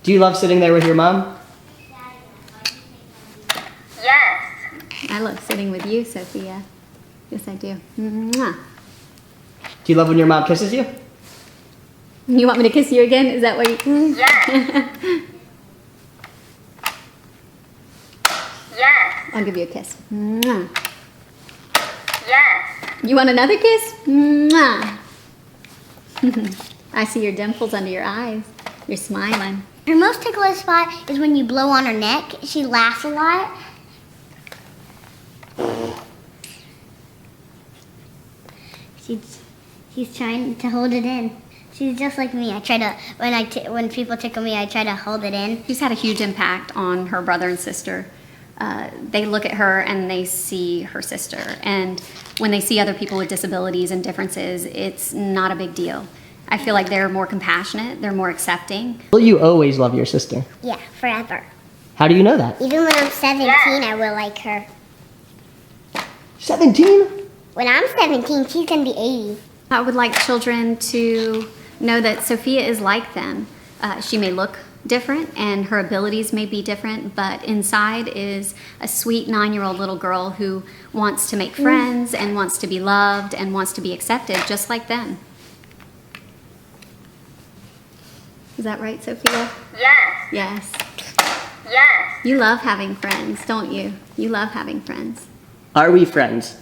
Do you love sitting there with your mom? Yes. I love sitting with you, Sophia. Yes, I do. Mwah. Do you love when your mom kisses you? You want me to kiss you again? Is that what you... Yes. Yes. I'll give you a kiss. Mwah. Yes. You want another kiss? Mwah. I see your dimples under your eyes. You're smiling. Her most ticklish spot is when you blow on her neck. She laughs a lot. She's trying to hold it in. She's just like me. I try to when people tickle me, I try to hold it in. She's had a huge impact on her brother and sister. They look at her and they see her sister. And when they see other people with disabilities and differences, it's not a big deal. I feel like they're more compassionate, they're more accepting. Will you always love your sister? Yeah, forever. How do you know that? Even when I'm 17, I will like her. 17? When I'm 17, she's gonna be 80. I would like children to know that Sophia is like them. She may look different and her abilities may be different, but inside is a sweet 9-year-old little girl who wants to make friends and wants to be loved and wants to be accepted just like them. Is that right, Sophia? Yes. Yes. Yes. You love having friends, don't you? You love having friends. Are we friends?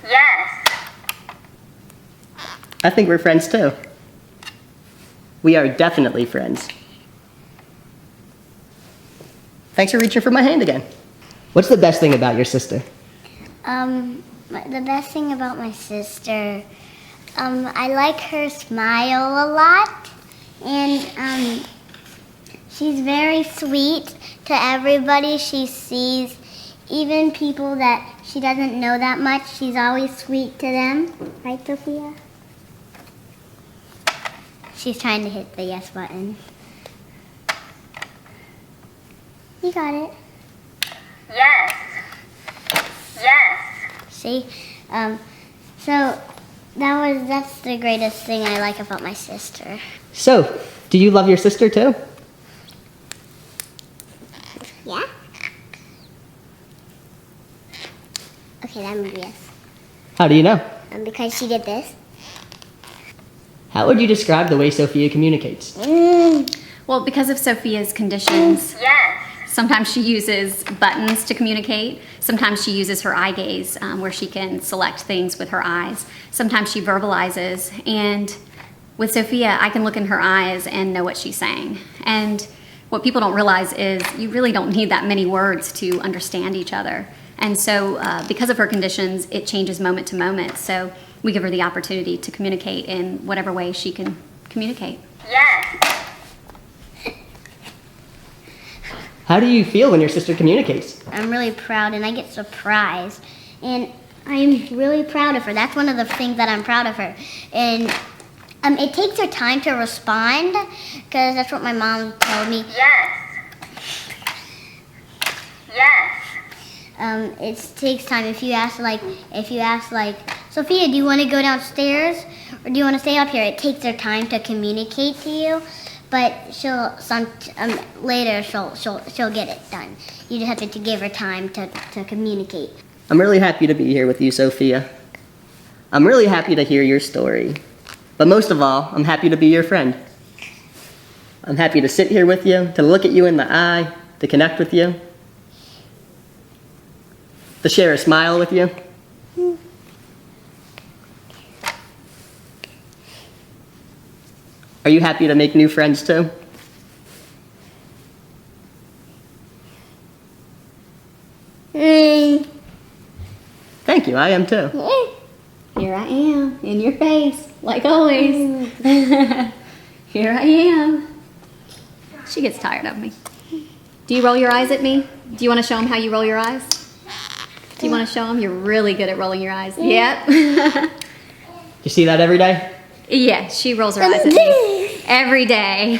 Yes. I think we're friends too. We are definitely friends. Thanks for reaching for my hand again. What's the best thing about your sister? The best thing about my sister, I like her smile a lot, and she's very sweet to everybody she sees, even people that she doesn't know that much. She's always sweet to them. Right, Sophia? She's trying to hit the yes button. You got it. Yes. Yes. See? So that's the greatest thing I like about my sister. So, do you love your sister too? Yeah? Okay, that would be yes. How do you know? Because she did this. How would you describe the way Sophia communicates? Well, because of Sophia's conditions, Yes. sometimes she uses buttons to communicate. Sometimes she uses her eye gaze, where she can select things with her eyes. Sometimes she verbalizes. And with Sophia, I can look in her eyes and know what she's saying. And what people don't realize is you really don't need that many words to understand each other. And so because of her conditions, it changes moment to moment. So we give her the opportunity to communicate in whatever way she can communicate. Yes. How do you feel when your sister communicates? I'm really proud and I get surprised. And I'm really proud of her. That's one of the things that I'm proud of her. And it takes her time to respond, because that's what my mom told me. Yes. Yes. It takes time. If you ask like, Sophia, do you want to go downstairs or do you want to stay up here? It takes her time to communicate to you, but later she'll get it done. You just have to give her time to communicate. I'm really happy to be here with you, Sophia. I'm really happy to hear your story. But most of all, I'm happy to be your friend. I'm happy to sit here with you, to look at you in the eye, to connect with you, to share a smile with you. Are you happy to make new friends too? Thank you, I am too. Here I am, in your face, like always. Here I am. She gets tired of me. Do you roll your eyes at me? Do you want to show them how you roll your eyes? Do you want to show them? You're really good at rolling your eyes. Yep. You see that every day? Yeah, she rolls her eyes at me every day.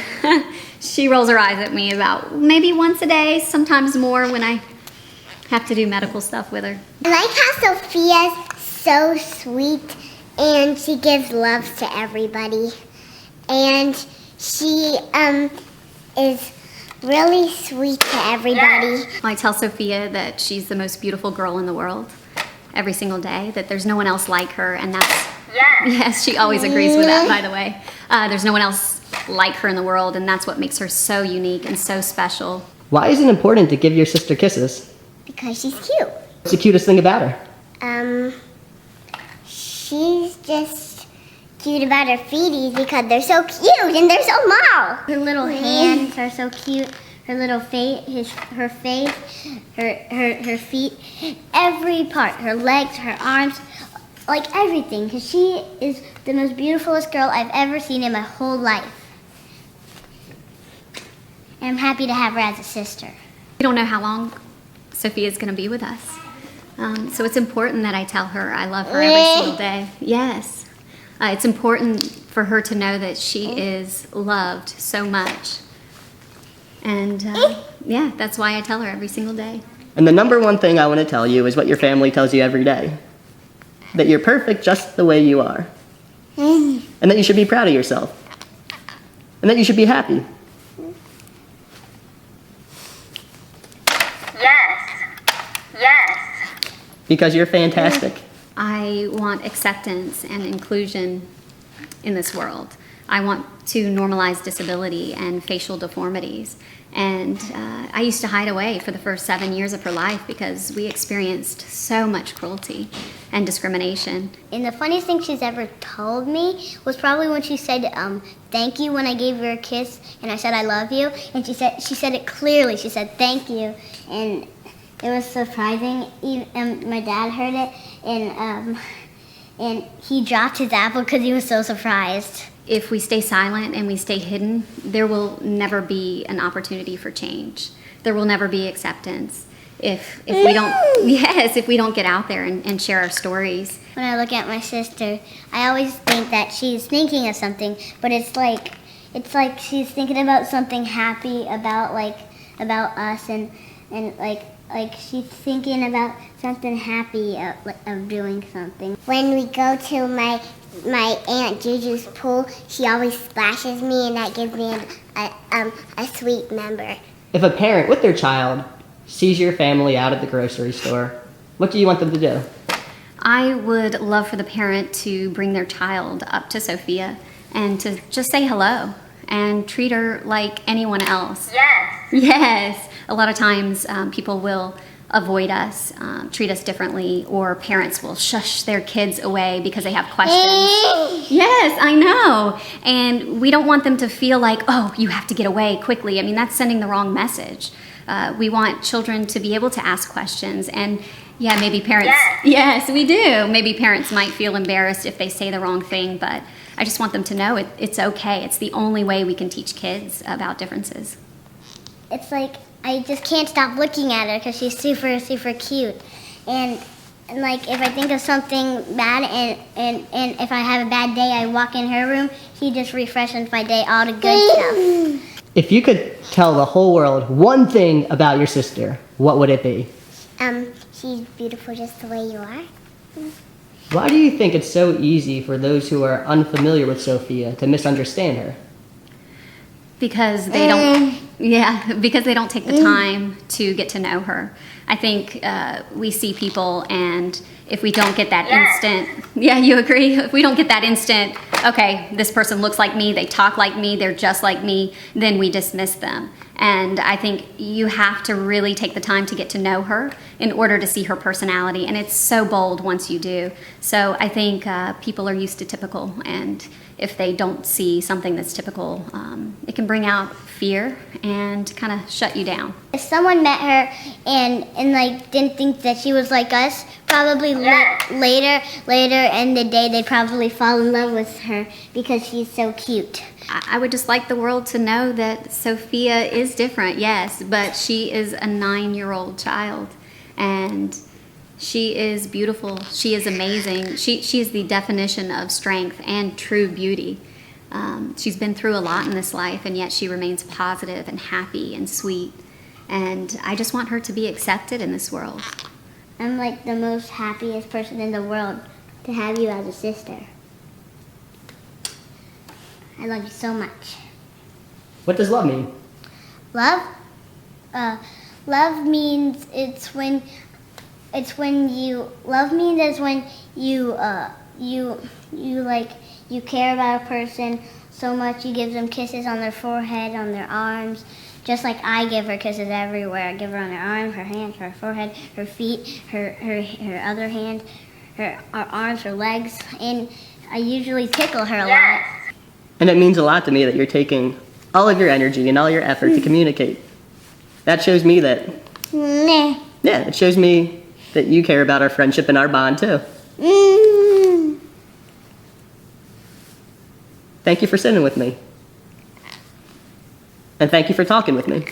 She rolls her eyes at me about maybe once a day, sometimes more when I have to do medical stuff with her. I like how Sophia's so sweet and she gives love to everybody. and she is really sweet to everybody. I tell Sophia that she's the most beautiful girl in the world every single day, that there's no one else like her, and that's, Yes. yes, she always agrees with that, by the way. There's no one else like her in the world, and that's what makes her so unique and so special. Why is it important to give your sister kisses? Because she's cute. What's the cutest thing about her? She's just cute about her feeties because they're so cute and they're so small. Her little hands are so cute. Her little face, her face, her feet, every part, her legs, her arms, like everything. Because she is the most beautifulest girl I've ever seen in my whole life. And I'm happy to have her as a sister. We don't know how long Sophia's going to be with us. So it's important that I tell her I love her every single day. Yes. It's important for her to know that she is loved so much. And yeah, that's why I tell her every single day. And the number one thing I want to tell you is what your family tells you every day. That you're perfect just the way you are. And that you should be proud of yourself. And that you should be happy. Yes. Yes. Because you're fantastic. I want acceptance and inclusion in this world. I want to normalize disability and facial deformities. And I used to hide away for the first 7 years of her life because we experienced so much cruelty and discrimination. And the funniest thing she's ever told me was probably when she said thank you when I gave her a kiss and I said I love you. And she said it clearly. She said thank you. And it was surprising. Even my dad heard it, and he dropped his apple because he was so surprised. If we stay silent and we stay hidden, there will never be an opportunity for change. There will never be acceptance if we don't, yes, if we don't get out there and share our stories. When I look at my sister, I always think that she's thinking of something, but it's like she's thinking about something happy about us and like she's thinking about something happy of doing something. When we go to my Aunt Juju's pool, she always splashes me, and that gives me a sweet member. If a parent with their child sees your family out at the grocery store, what do you want them to do? I would love for the parent to bring their child up to Sophia and to just say hello and treat her like anyone else. Yes. Yes. A lot of times people will avoid us, treat us differently, or parents will shush their kids away because they have questions. Yes, I know. And we don't want them to feel like, oh, you have to get away quickly. I mean, that's sending the wrong message. We want children to be able to ask questions. And yeah, maybe parents, yes, we do. Maybe parents might feel embarrassed if they say the wrong thing, but I just want them to know it's okay. It's the only way we can teach kids about differences. It's like I just can't stop looking at her because she's super, super cute. And like if I think of something bad and if I have a bad day, I walk in her room, she just refreshes my day, all the good stuff. If you could tell the whole world one thing about your sister, what would it be? She's beautiful just the way you are. Why do you think it's so easy for those who are unfamiliar with Sophia to misunderstand her? Because they don't, because they don't take the time to get to know her. I think we see people, and if we don't get that instant, you agree? If we don't get that instant, okay, this person looks like me, they talk like me, they're just like me, then we dismiss them. And I think you have to really take the time to get to know her in order to see her personality, and it's so bold once you do. So I think people are used to typical, and if they don't see something that's typical, it can bring out fear and kind of shut you down. If someone met her and like didn't think that she was like us, probably later in the day they'd probably fall in love with her because she's so cute. I would just like the world to know that Sophia is different, yes, but she is a 9-year-old child, and she is beautiful. She is amazing. She is the definition of strength and true beauty. She's been through a lot in this life, and yet she remains positive and happy and sweet. And I just want her to be accepted in this world. I'm like the most happiest person in the world to have you as a sister. I love you so much. What does love mean? Love? Love means love means is when you care about a person so much you give them kisses on their forehead, on their arms, just like I give her kisses everywhere. I give her on her arm, her hands, her forehead, her feet, her other hand, her arms, her legs, and I usually tickle her a lot. And it means a lot to me that you're taking all of your energy and all your effort to communicate. That shows me that, Meh. yeah, it shows me that you care about our friendship and our bond too. Mm. Thank you for sitting with me. And thank you for talking with me.